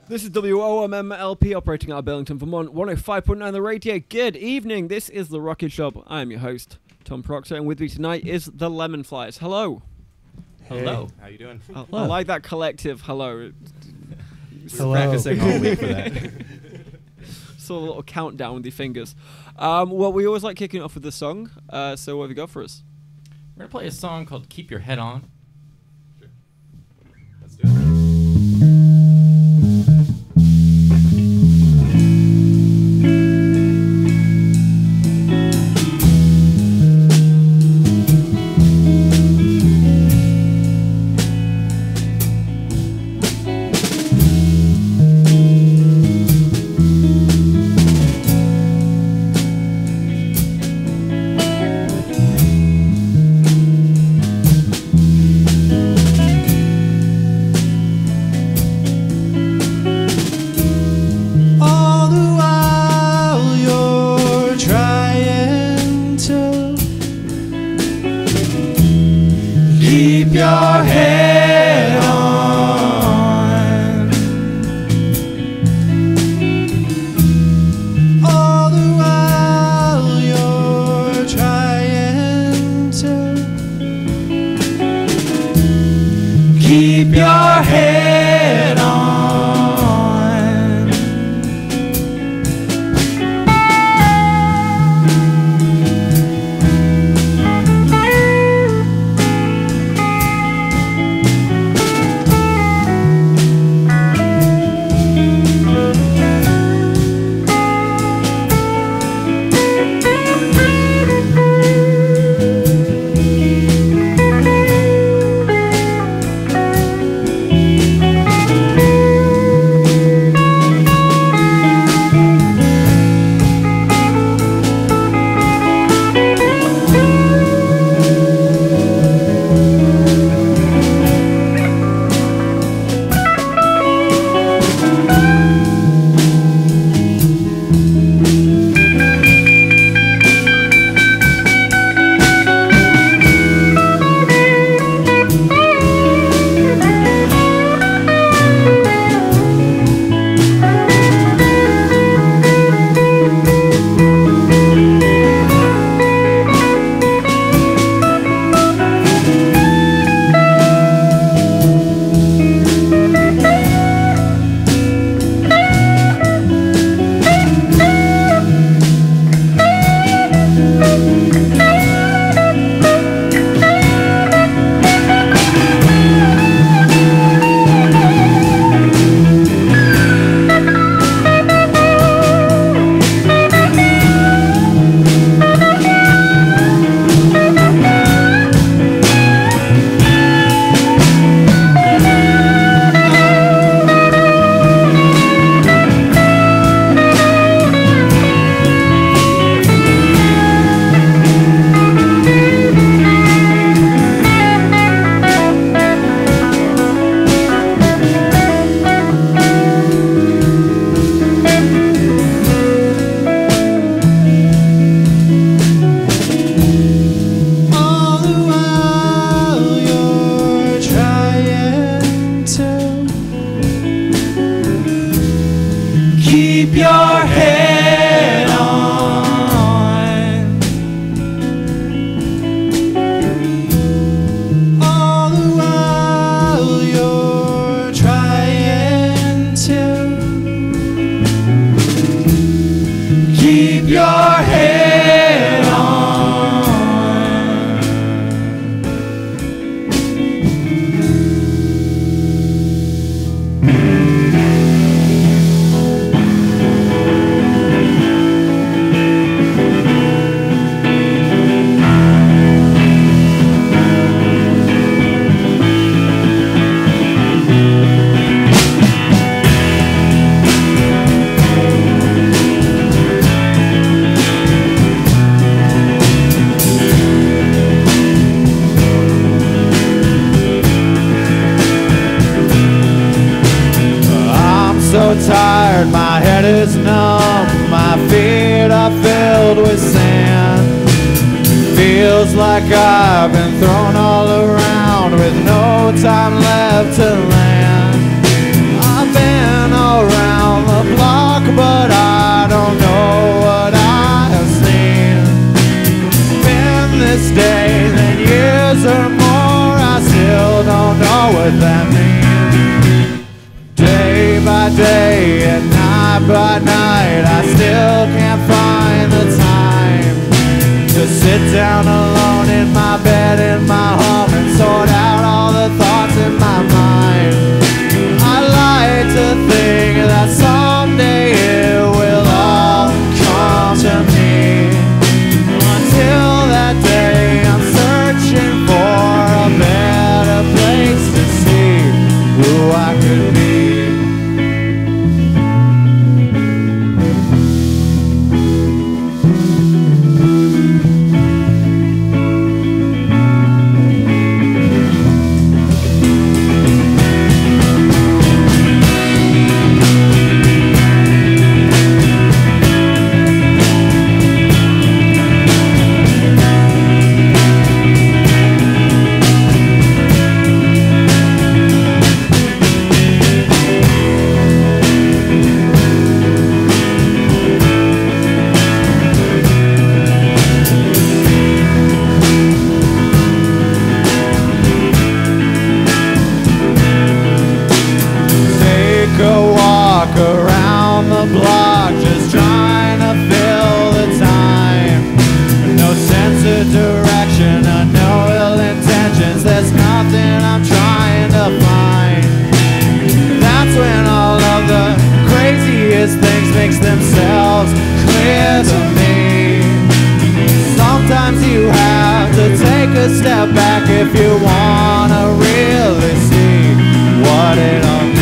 This is WOMMLP operating out of Burlington, Vermont, 105.9 The Radio. Good evening, this is The Rocket Shop. I am your host, Tom Proctor, and with me tonight is the Lemon Flies. Hello. Hey, hello. How you doing? I like that collective hello. Hello. Practicing all week for that. Saw a little countdown with your fingers. Well, we always like kicking off with a song, so what have you got for us? We're going to play a song called Keep Your Head On. Sure. Let's do it. Keep your head on. All the while you're trying to keep your head on. Keep your head on. All the while you're trying to keep your head on. So tired, my head is numb, my feet are filled with sand. Feels like I've been thrown all around with no time left to land. I've been all by day and night by night, I still can't find the time to sit down alone in my bed in my home and sort out all the thoughts in my mind. I like to think that someday it will all come to me. Until that day, I'm searching for a better place to see who I could be. Around the block, just trying to fill the time. No sense of direction, no ill intentions. There's nothing I'm trying to find. That's when all of the craziest things makes themselves clear to me. Sometimes you have to take a step back if you wanna really see what it all means.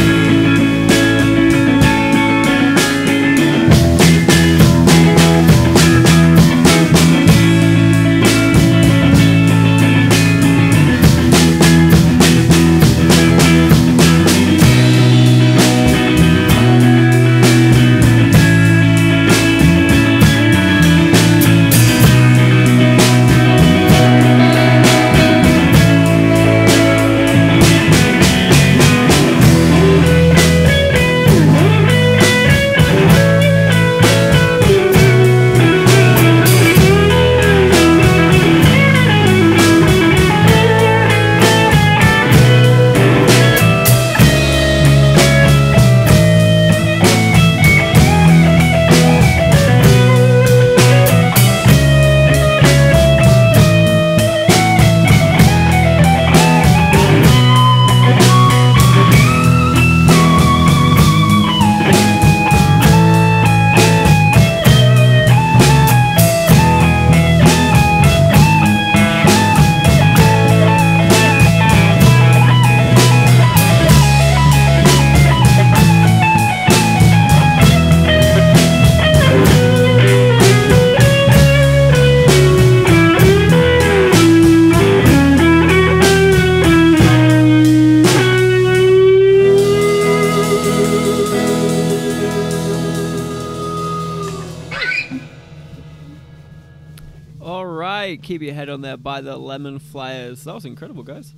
Keep your head on there by the Lemon Flyers. That was incredible, guys.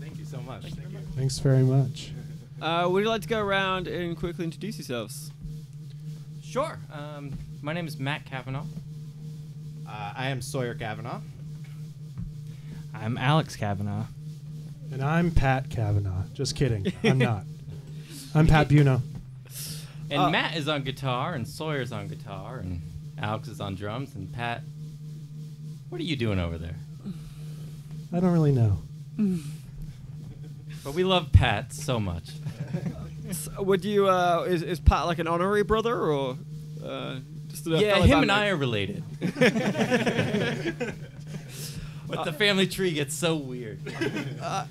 Thank you so much. Thank you. Thanks very much. Would you like to go around and quickly introduce yourselves? Sure. My name is Matt Kavanaugh. I am Sawyer Kavanaugh. I'm Alex Kavanaugh. And I'm Pat Kavanaugh. Just kidding. I'm not. I'm Pat Buno. And Matt is on guitar, and Sawyer's on guitar, and Alex is on drums, and Pat, what are you doing over there? I don't really know. But we love Pat so much. So would you, is Pat like an honorary brother, or just a Yeah, fellow him and bandmate? I are related. But the family tree gets so weird.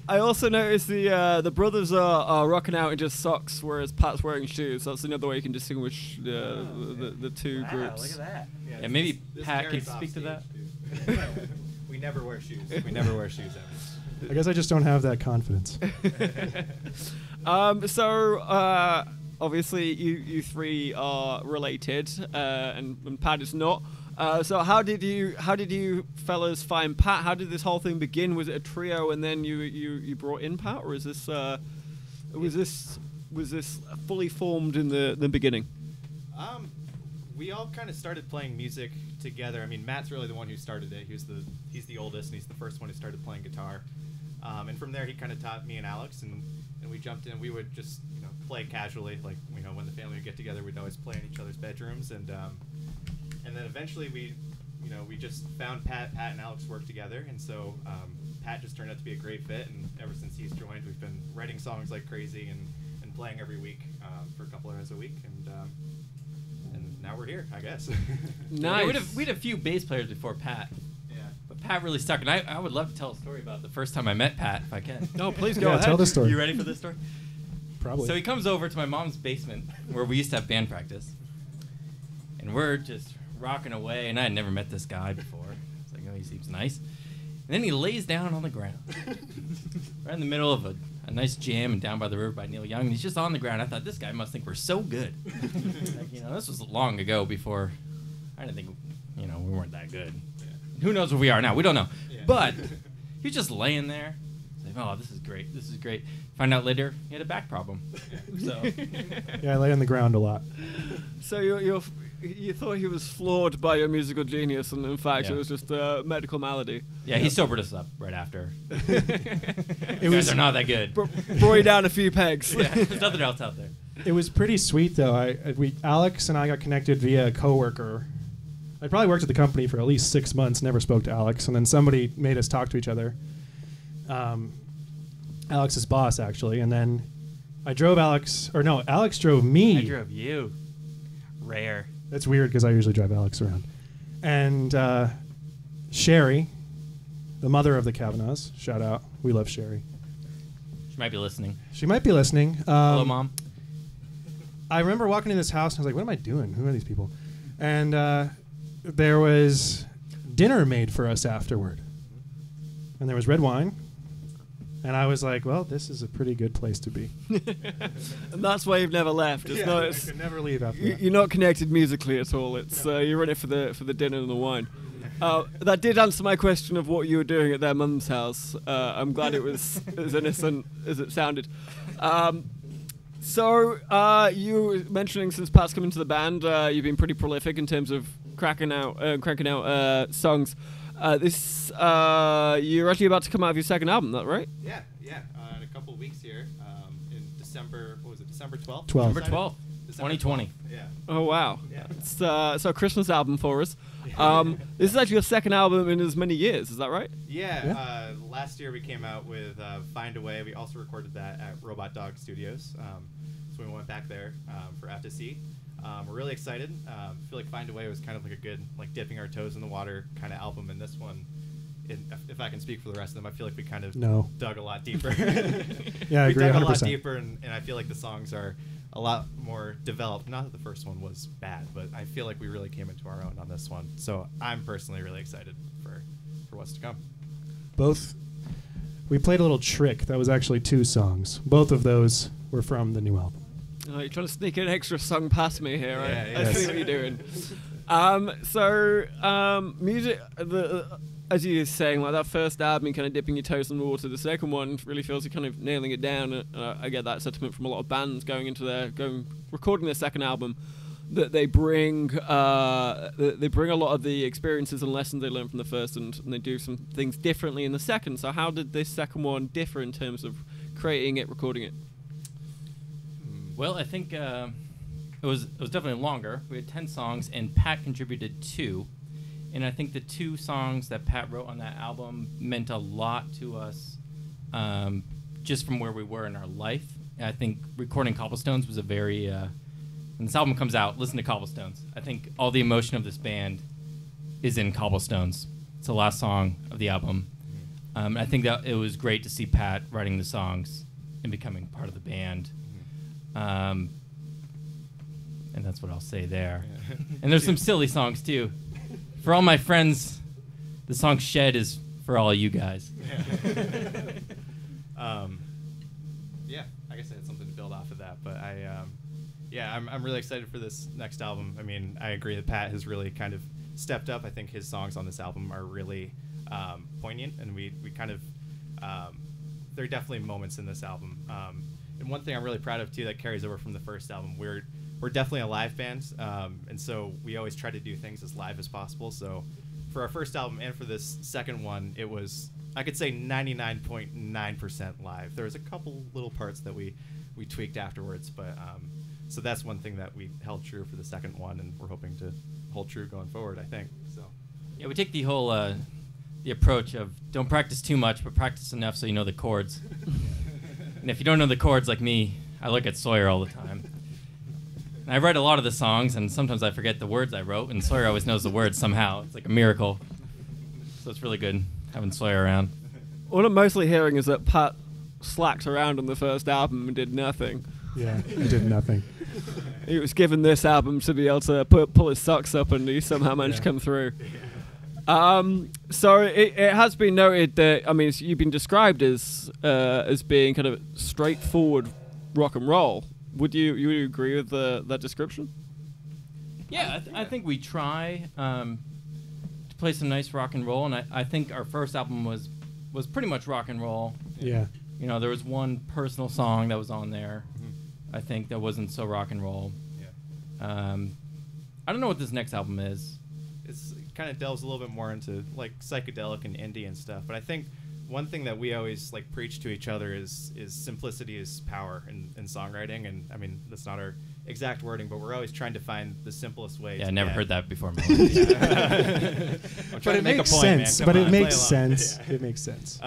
I also noticed the brothers are rocking out in just socks, whereas Pat's wearing shoes. So that's another way you can distinguish the two groups. Look at that. Yeah, maybe Pat can speak to that. We never wear shoes. We never wear shoes ever. I guess I just don't have that confidence. Obviously you three are related, and Pat is not. So how did you fellas find Pat? How did this whole thing begin? Was it a trio and then you brought in Pat, or is this was this fully formed in the beginning? We all kind of started playing music together. I mean, Matt's really the one who started it. He's the oldest, and he's the first one who started playing guitar. And from there, he kind of taught me and Alex, and and we jumped in. We would just play casually, like when the family would get together, we'd always play in each other's bedrooms, and then eventually we just found Pat and Alex work together, and so Pat just turned out to be a great fit, and ever since he's joined, we've been writing songs like crazy and playing every week for a couple hours a week, and now we're here, I guess. Nice. We had a few bass players before Pat. But Pat really stuck, and I would love to tell a story about the first time I met Pat, if I can. No, please go Yeah, ahead. tell the story. You ready for this story? Probably. So he comes over to my mom's basement, where we used to have band practice, and we're just rocking away, and I had never met this guy before. It's like, oh, he seems nice. And then he lays down on the ground, right in the middle of a nice jam and Down by the River by Neil Young, and he's just on the ground. I thought, this guy must think we're so good. Like, this was long ago before, I didn't think, we weren't that good. Who knows where we are now? We don't know. Yeah. But he's just laying there. It's like, oh, this is great. This is great. Find out later he had a back problem. So Yeah, I lay on the ground a lot. So you thought he was flawed by your musical genius, and in fact Yeah. it was just a medical malady. yeah, he sobered us up right after. It You was guys are not that good. Brought you down a few pegs. Yeah, there's nothing else out there. It was pretty sweet though. Alex and I got connected via a coworker. I probably worked at the company for at least 6 months. Never spoke to Alex, and then somebody made us talk to each other. Alex's boss actually, and then I drove Alex, or no, Alex drove me. I drove you. Rare. That's weird because I usually drive Alex around. And Sherry, the mother of the Kavanaughs, shout out. We love Sherry. She might be listening. She might be listening. Hello, Mom. I remember walking into this house and I was like, what am I doing? Who are these people? And there was dinner made for us afterward. And there was red wine. And I was like, well, this is a pretty good place to be. And that's why you've never left. It's not, I it's, could never leave after that. you're not connected musically at all. It's you're in it for the dinner and the wine. That did answer my question of what you were doing at their mum's house. I'm glad it was as innocent as it sounded. So you were mentioning since Pat's come into the band, you've been pretty prolific in terms of cranking out songs. You're actually about to come out with your second album, that right? Yeah. In a couple of weeks here, in December. What was it? December 12th. 12th. Number 12, 2020. Yeah. Oh wow! Yeah. It's a Christmas album for us. This is actually your second album in as many years. Is that right? Yeah. Last year we came out with Find a Way. We also recorded that at Robot Dog Studios. So we went back there for Out to Sea. We're really excited. I feel like Find a Way was kind of like a good, like dipping our toes in the water kind of album. And this one, if I can speak for the rest of them, I feel like we kind of dug a lot deeper. Yeah, I we agree dug 100%. a lot deeper, and I feel like the songs are a lot more developed. Not that the first one was bad, but I feel like we really came into our own on this one. So I'm personally really excited for what's to come. We played a little trick. That was actually 2 songs. Both of those were from the new album. Oh, you're trying to sneak an extra song past me here, right? Yeah, I see yes. what you're doing. Music, as you were saying, like that first album, you're kind of dipping your toes in the water. The second one really feels you're kind of nailing it down. I get that sentiment from a lot of bands recording their second album, that they bring a lot of the experiences and lessons they learned from the first, and they do some things differently in the second. So how did this second one differ in terms of creating it, recording it? Well, I think it was definitely longer. We had 10 songs, and Pat contributed 2. And I think the 2 songs that Pat wrote on that album meant a lot to us, just from where we were in our life. And I think recording Cobblestones was a very when this album comes out, listen to Cobblestones. I think all the emotion of this band is in Cobblestones. It's the last song of the album. I think that it was great to see Pat writing the songs and becoming part of the band. And that's what I'll say there. And there's some silly songs too. For all my friends, the song Shed is for all you guys. Yeah, I guess I had something to build off of that, but I'm really excited for this next album. I mean, I agree that Pat has really kind of stepped up. I think his songs on this album are really poignant, and we kind of there are definitely moments in this album. And one thing I'm really proud of too that carries over from the first album, we're definitely a live band, and so we always try to do things as live as possible. So for our first album and for this second one, it was I could say 99.9% live. There was a couple little parts that we tweaked afterwards, but so that's one thing that we held true for the second one, and we're hoping to hold true going forward, I think. So Yeah, we take the whole the approach of don't practice too much, but practice enough so you know the chords. And if you don't know the chords like me, I look at Sawyer all the time. And I write a lot of the songs, and sometimes I forget the words I wrote, and Sawyer always knows the words somehow. It's like a miracle. So it's really good having Sawyer around. What I'm mostly hearing is that Pat slacked around on the first album and did nothing. Yeah, he did nothing. He was given this album to be able to pull his socks up, and he somehow managed to come through. So it has been noted that, I mean, you've been described as being kind of straightforward rock and roll. Would you agree with that description? Yeah, I think we try to play some nice rock and roll, and I think our first album was pretty much rock and roll. Yeah. You know, there was one personal song that was on there, I think, that wasn't so rock and roll. yeah, I don't know what this next album is. it kind of delves a little bit more into like psychedelic and indie and stuff. But I think one thing that we always like preach to each other is simplicity is power in songwriting. And I mean, that's not our exact wording, but we're always trying to find the simplest way. Yeah, to I never get- heard that before. I'm But trying to it make makes a point, man. sense. Come But on, it play makes along. sense. Yeah. It makes sense.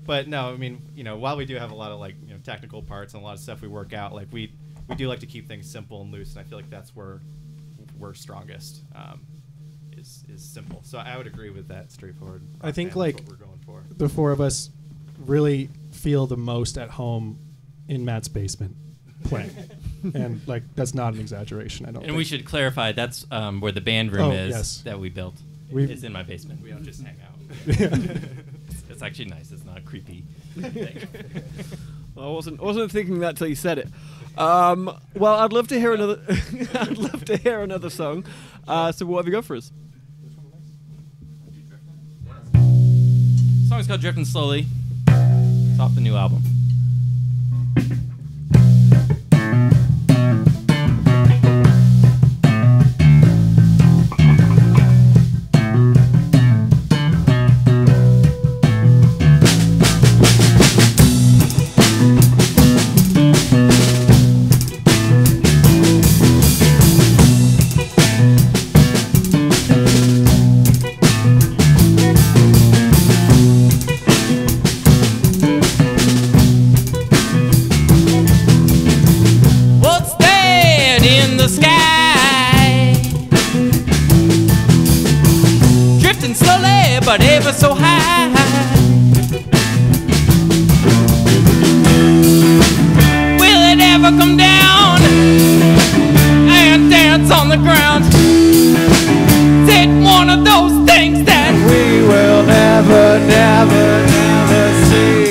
But no, I mean, you know, while we do have a lot of like, you know, technical parts and a lot of stuff we work out, like we do like to keep things simple and loose, and I feel like that's where we're strongest. Is simple. So I would agree with that straightforward. I rock think, band. like, That's what we're going for. The four of us really feel the most at home in Matt's basement playing. And like that's not an exaggeration, I don't And think. we should clarify that's where the band room Oh, is yes. that we built. We've- It's in my basement. We don't just hang out. It's actually nice. It's not creepy. thing. I wasn't thinking that till you said it. Well, I'd love to hear another. I'd love to hear another song. So what have you got for us? The song's called Drifting Slowly. It's off the new album. What's that in the sky? Drifting slowly, but ever so high. Will it ever come down and dance on the ground? Is it one of those things that We will never, never, never see.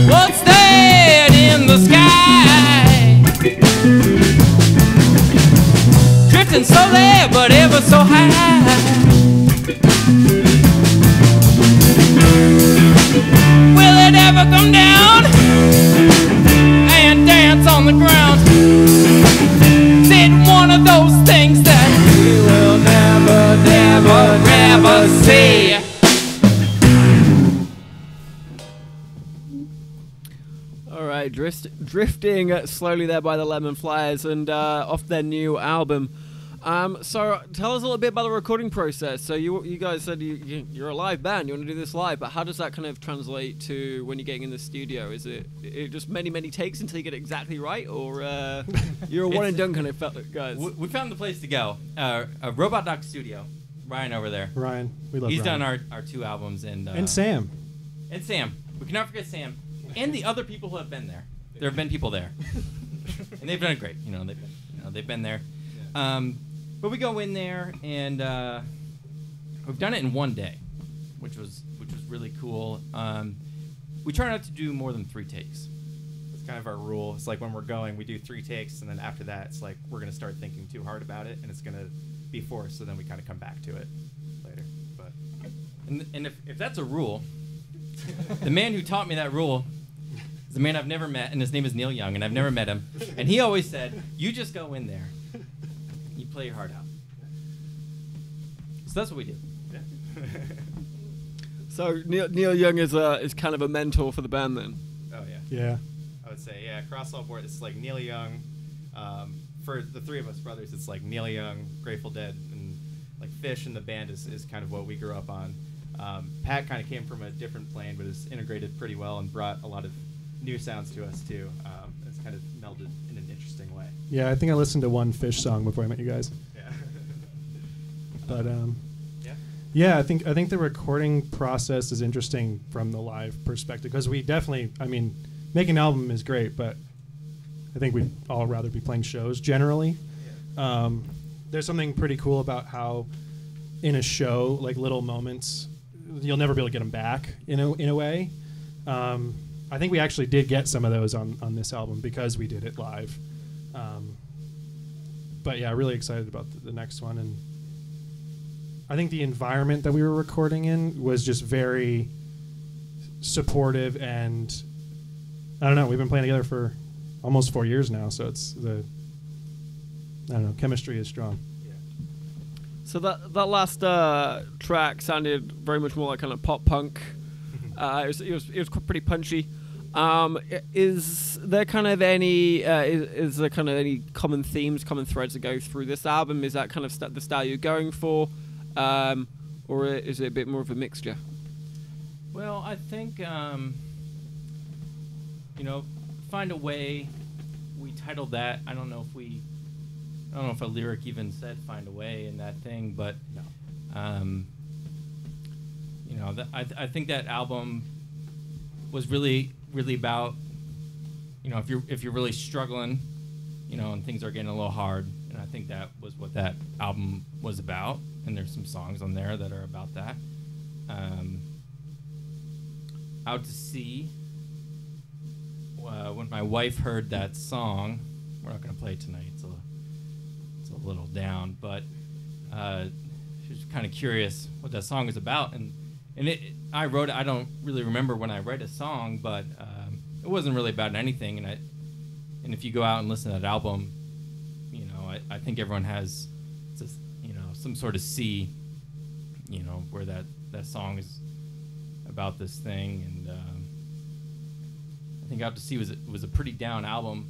what's that in the sky? Drifting slowly, but ever so high. Will it ever come down and dance on the ground? Is it one of those things that We will never, never, never see? All right, drifting slowly there by the Lemon Flyers, and off their new album. So tell us a little bit about the recording process. So you guys said you're a live band, you want to do this live, but how does that kind of translate to when you're getting in the studio? Is it just many takes until you get it exactly right, or you're a one and done kind of guys? We found the place to go. A Robot Doc Studio. Ryan over there. Ryan, we love He's Ryan. done our 2 albums And Sam. And Sam. We cannot forget Sam. And the other people who have been there. There have been people there. And they've done it great. They've been there. But we go in there and we've done it in one day, which was really cool. We try not to do more than 3 takes. It's kind of our rule. It's like when we're going, we do 3 takes, and then after that, it's like we're gonna start thinking too hard about it, and it's gonna be forced. So then we kind of come back to it later. But and if that's a rule, the man who taught me that rule is a man I've never met, and his name is Neil Young, and I've never met him. And he always said, "You just go in there, you play your heart out." So that's what we do. So Neil Young is kind of a mentor for the band then. Oh yeah. Yeah. I would say across all board, it's like Neil Young. For the 3 of us brothers, it's like Neil Young, Grateful Dead, and like Fish and the band is kind of what we grew up on. Pat kind of came from a different plane, but is integrated pretty well and brought a lot of new sounds to us too. It's kind of melded in an interesting way. Yeah, I think I listened to one Fish song before I met you guys. Yeah. But Yeah. yeah, I think the recording process is interesting from the live perspective, because we definitely, I mean, making an album is great, but I think we'd all rather be playing shows generally. There's something pretty cool about how in a show, like little moments, you'll never be able to get them back in a way. I think we actually did get some of those on this album because we did it live. But yeah, really excited about the next one. And I think the environment that we were recording in was just very supportive, and I don't know, we've been playing together for almost 4 years now, so chemistry is strong. So that last track sounded very much more like kind of pop punk. It was pretty punchy. Is there kind of any is there kind of any common themes, common threads that go through this album? Is that kind of the style you're going for, or is it a bit more of a mixture? Well, I think Find a Way. We titled that. I don't know if a lyric even said "Find a Way" in that thing, but I think that album was really about, if you're really struggling, and things are getting a little hard, and I think that was what that album was about. And there's some songs on there that are about that. Out to Sea. When my wife heard that song, we're not going to play it tonight. It's a little down, but she was kind of curious what that song is about, and I wrote it. I don't really remember when I write a song, but it wasn't really about anything. And if you go out and listen to that album, I think everyone has just, some sort of sea, where that song is about this thing. And I think Out to Sea was a pretty down album.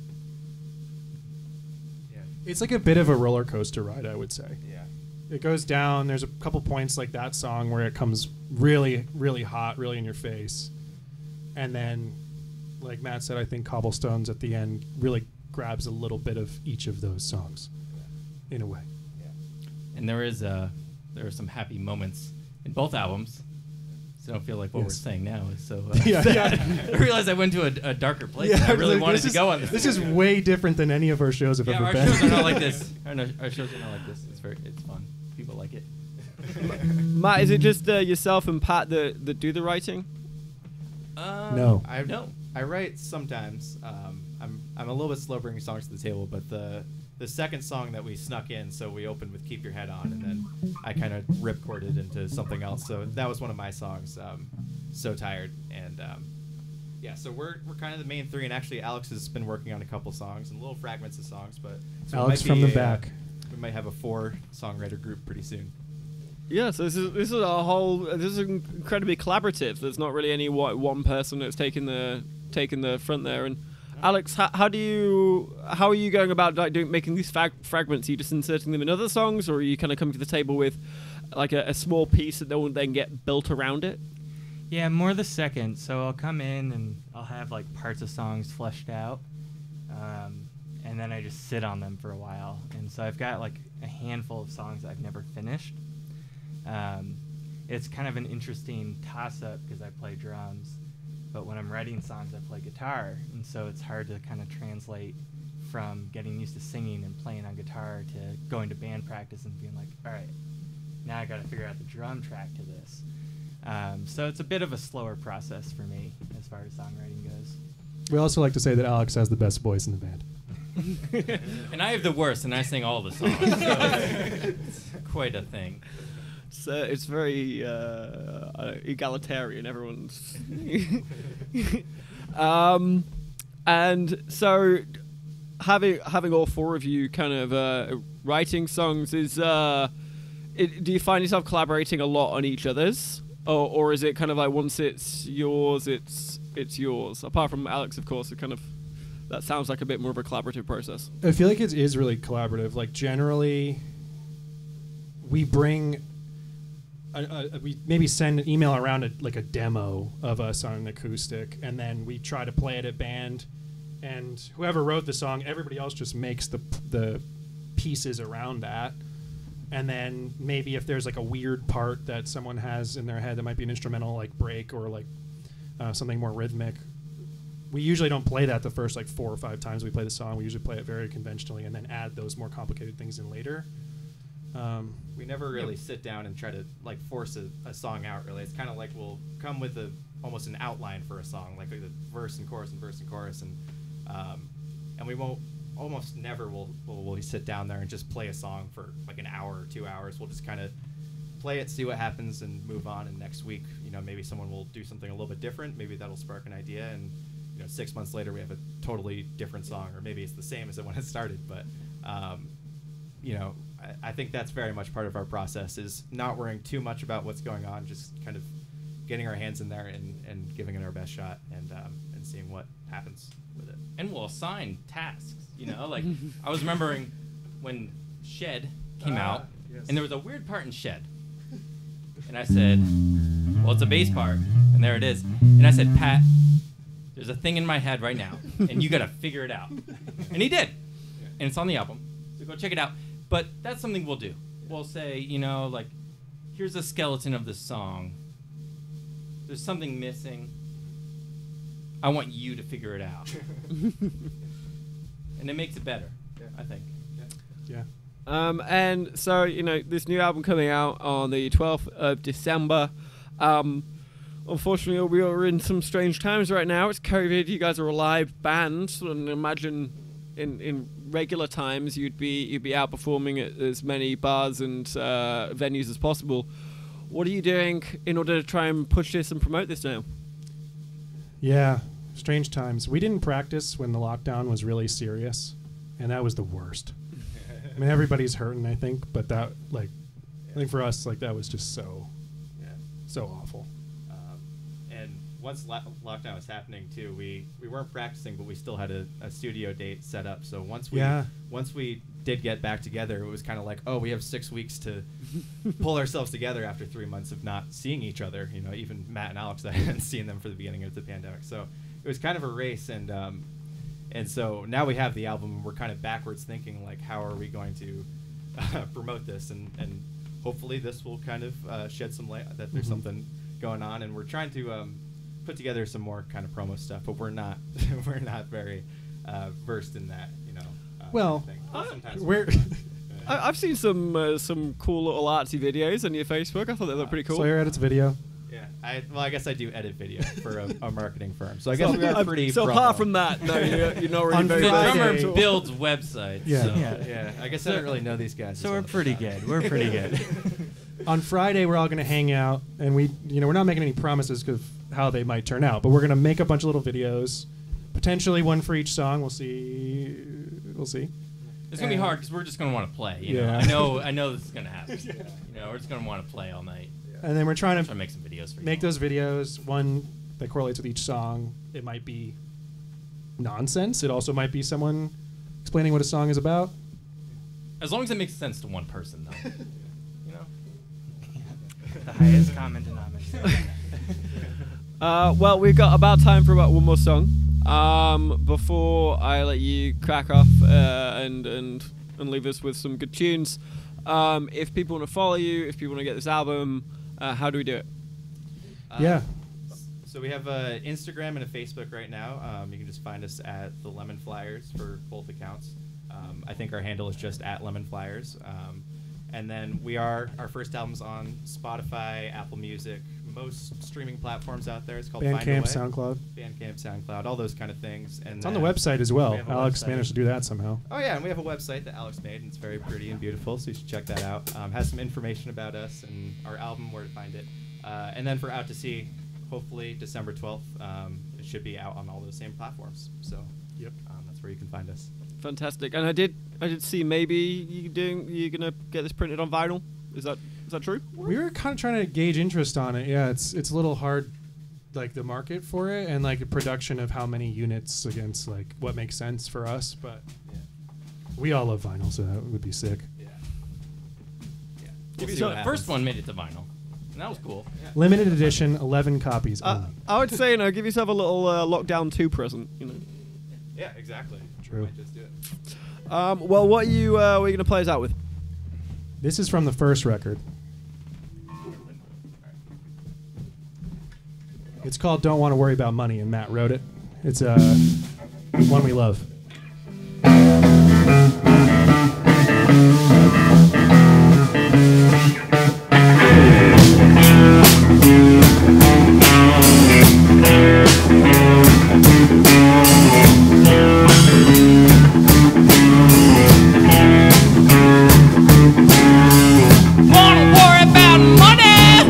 Yeah. It's like a bit of a roller coaster ride, I would say. Yeah. It goes down. There's a couple points like that song where it comes really, really hot, really in your face. And then, like Matt said, I think Cobblestones at the end really grabs a little bit of each of those songs, in a way. And there are some happy moments in both albums. So I don't feel like what we're saying now is so. I realized I went to a darker place. I really wanted to go on this. This is way different than any of our shows have ever our been. shows are not like this. Our shows are not like this. It's fun. People like it. Matt, is it just yourself and Pat that do the writing? No. I write sometimes. I'm a little bit slow bringing songs to the table, but the second song that we snuck in, so we opened with "Keep Your Head On," and then I kind of ripcorded into something else. So that was one of my songs, "So Tired," and so we're kind of the main 3. And actually, Alex has been working on a couple songs and little fragments of songs, but so Alex from the back. We might have a 4-songwriter group pretty soon. Yeah, so this is incredibly collaborative. There's not really any one person that's taking the front there, and Alex, how are you going about like making these fragments? Are you just inserting them in other songs, or are you kind of coming to the table with like a small piece that will then get built around it? Yeah, more the second. So I'll come in and I'll have like parts of songs fleshed out, and then I just sit on them for a while. And so I've got like a handful of songs I've never finished. It's kind of an interesting toss-up because I play drums, but when I'm writing songs, I play guitar, and so it's hard to kind of translate from getting used to singing and playing on guitar to going to band practice and being like, all right, now I got to figure out the drum track to this. So it's a bit of a slower process for me as far as songwriting goes. We also like to say that Alex has the best voice in the band. And I have the worst, and I sing all the songs. So it's quite a thing. So it's very egalitarian. Everyone's. And so having all four of you kind of writing songs is. Do you find yourself collaborating a lot on each other's, or is it kind of like once it's yours, it's yours? Apart from Alex, of course, that sounds like a bit more of a collaborative process. I feel like it is really collaborative. Like generally, we bring, we maybe send an email around like a demo of us on an acoustic, and then we try to play it at band, and whoever wrote the song, everybody else just makes the pieces around that. And then maybe if there's like a weird part that someone has in their head that might be an instrumental like break or like something more rhythmic, we usually don't play that the first like 4 or 5 times we play the song. We usually play it very conventionally and then add those more complicated things in later. We never really sit down and try to like force a song out. Really, it's kind of like we'll come with almost an outline for a song, like the verse and chorus and verse and chorus, and we won't. Almost never will we sit down there and just play a song for like an hour or 2 hours. We'll just kind of play it, see what happens, and move on. And next week, maybe someone will do something a little bit different. Maybe that'll spark an idea, and 6 months later we have a totally different song, or maybe it's the same as it when it started. But I think that's very much part of our process, is not worrying too much about what's going on, just kind of getting our hands in there and giving it our best shot, and seeing what happens with it. And we'll assign tasks. Like I was remembering when Shed came out, yes. and there was a weird part in Shed, and I said, well, it's a bass part, and there it is. And I said, Pat, there's a thing in my head right now, and you got to figure it out. And he did, and it's on the album, so go check it out. But that's something we'll do. We'll say, like, here's a skeleton of the song. There's something missing. I want you to figure it out. And it makes it better, I think. Yeah. And so, this new album coming out on the 12th of December. Unfortunately, we are in some strange times right now. It's COVID. You guys are a live band. And imagine in regular times you'd be out performing at as many bars and venues as possible. What are you doing in order to try and push this and promote this now? Yeah, strange times. We didn't practice when the lockdown was really serious, and that was the worst. I mean, everybody's hurting, I think, but that, I think for us, that was just so awful. And once lockdown was happening too, we weren't practicing, but we still had a studio date set up. So once we did get back together, it was kind of like, oh, we have 6 weeks to pull ourselves together after 3 months of not seeing each other. Even Matt and Alex, I hadn't seen them for the beginning of the pandemic. So it was kind of a race, and so now we have the album, and we're kind of backwards thinking, like, how are we going to promote this, and hopefully this will kind of shed some light that there's something going on, and we're trying to put together some more kind of promo stuff, but we're not very versed in that, Well, sometimes we're I've seen some cool little artsy videos on your Facebook. I thought they looked pretty cool. Sawyer edits video. Yeah, I guess I do edit video for a marketing firm, so I guess we are pretty. So promo. apart from that, no, you're not really On very The Friday- drummer versatile. builds websites. Yeah. So. Yeah, I guess I don't really know these guys. So we're pretty good. We're pretty good. On Friday, we're all going to hang out, and we're not making any promises of how they might turn out, but we're going to make a bunch of little videos, potentially one for each song. We'll see. It's gonna be hard because we're just gonna want to play. Yeah. I know this is gonna happen. We're just gonna want to play all night. And then we're trying Try to to make some videos for you. make those videos, one that correlates with each song. It might be nonsense. It also might be someone explaining what a song is about. As long as it makes sense to one person, though. You know? The highest common denominator. Well, we've got about time for about one more song. Before I let you crack off and leave us with some good tunes, if people want to follow you, if people want to get this album, how do we do it? Yeah. So we have an Instagram and a Facebook right now. You can just find us at the Lemon Flyers for both accounts. I think our handle is just at Lemon Flyers. And then our first album's on Spotify, Apple Music, most streaming platforms out there. It's called Find a Bandcamp, Way. SoundCloud. Bandcamp, SoundCloud, all those kind of things. And It's on the website as well. We have a Alex website. managed to do that somehow. Oh yeah, and we have a website that Alex made, and it's very pretty and beautiful, so you should check that out. Has some information about us and our album, where to find it. And then for Out to Sea, hopefully December 12th, it should be out on all those same platforms. So Yep. That's where you can find us. Fantastic. And I did see maybe you're gonna get this printed on vinyl. Is that true? We were kind of trying to gauge interest on it. Yeah, it's a little hard, like the market for it and like the production of how many units against like what makes sense for us. But Yeah. we all love vinyl, so that would be sick. Yeah. So We'll see the what first happens. one made it to vinyl. And that was cool. Limited edition, 11 copies only. I would say, give yourself a little lockdown 2 present. Yeah, exactly. True. We might just do it. Well, what are you gonna play us out with? This is from the first record. It's called Don't Want to Worry About Money, and Matt wrote it. It's one we love. Wanna worry about money,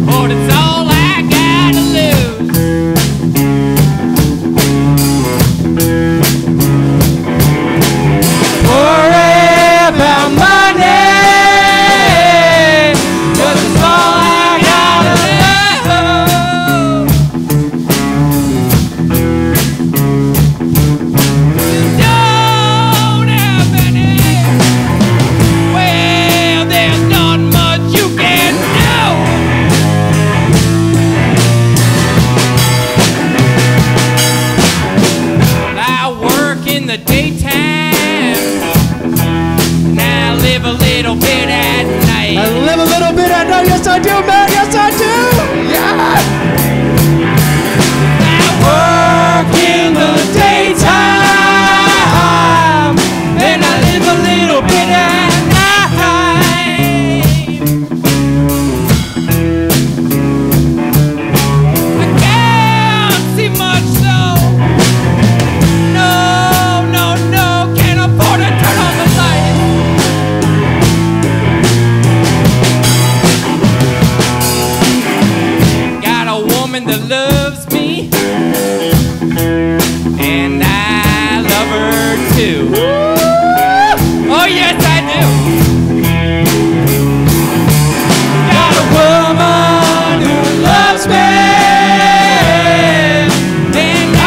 but it's all I gotta lose. Worry about money, 'cause it's all I gotta Don't have any. Well, there's not much you can do. I work in the daytime, and I live a little bit at night. I live a little bit, I know, yes I do, Matt, yes I do! Yeah! I work in the daytime, and I live a little bit at night. I can't see much, so no, can't afford to turn on the light. Got a woman that loves me, and I love her too. Oh yes, I do. Got a woman who loves me, and I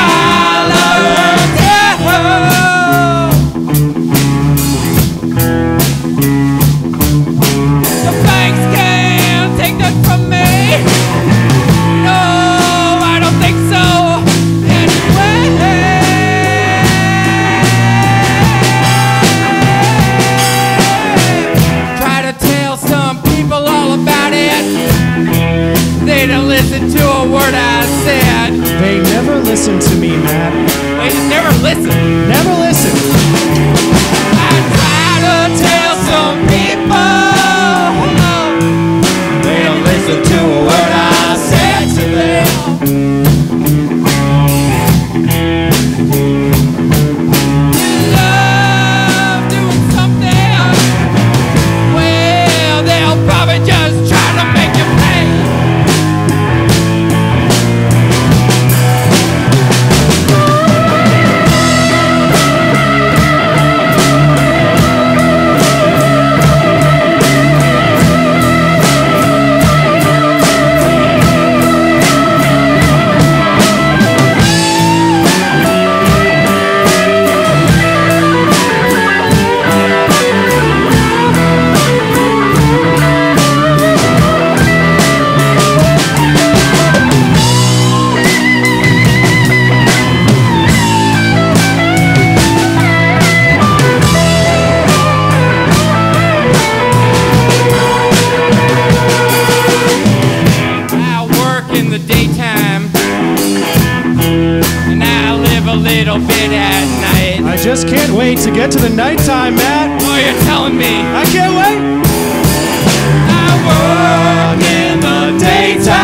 love her too. The banks can't take that from me. No, I don't think so. Anyway, try to tell some people all about it. They don't listen to a word I said. They never listen to me, Matt. They just never listen. Never listen. I try to tell some people. They don't listen to a word I said to them. Love doing something. Well, they'll probably just try to make you pay. get to the nighttime, Matt. Oh, you're telling me. I can't wait. I work in the daytime,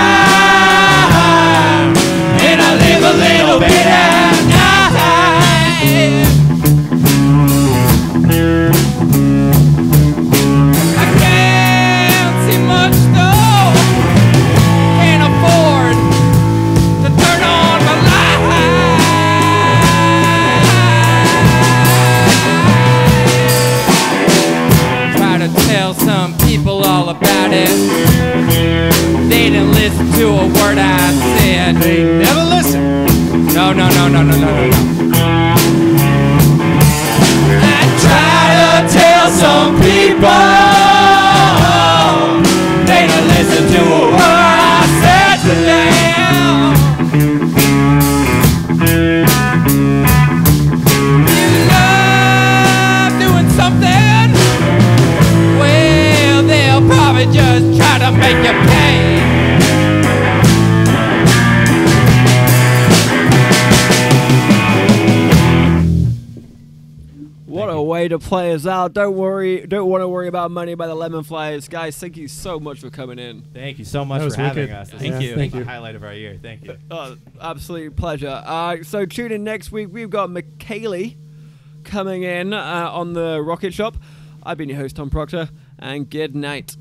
and I live a little bit at night. I can't see much though, can't afford to turn on my light. Try to tell some people all about it. They didn't listen to a word I said. They never listen. No. I try to tell some people. They didn't listen to a word I said to them. You love doing something. Well, they'll probably just try to make you pay. What a way to play us out. Don't want to worry about money by the Lemon Flyers. Guys, thank you so much for coming in. Thank you so much That was for having wicked. us. This Thank is you. Thank the you. highlight of our year. Thank you. Absolute pleasure. So tune in next week. We've got McKaylee coming in on the Rocket Shop. I've been your host, Tom Proctor, and good night.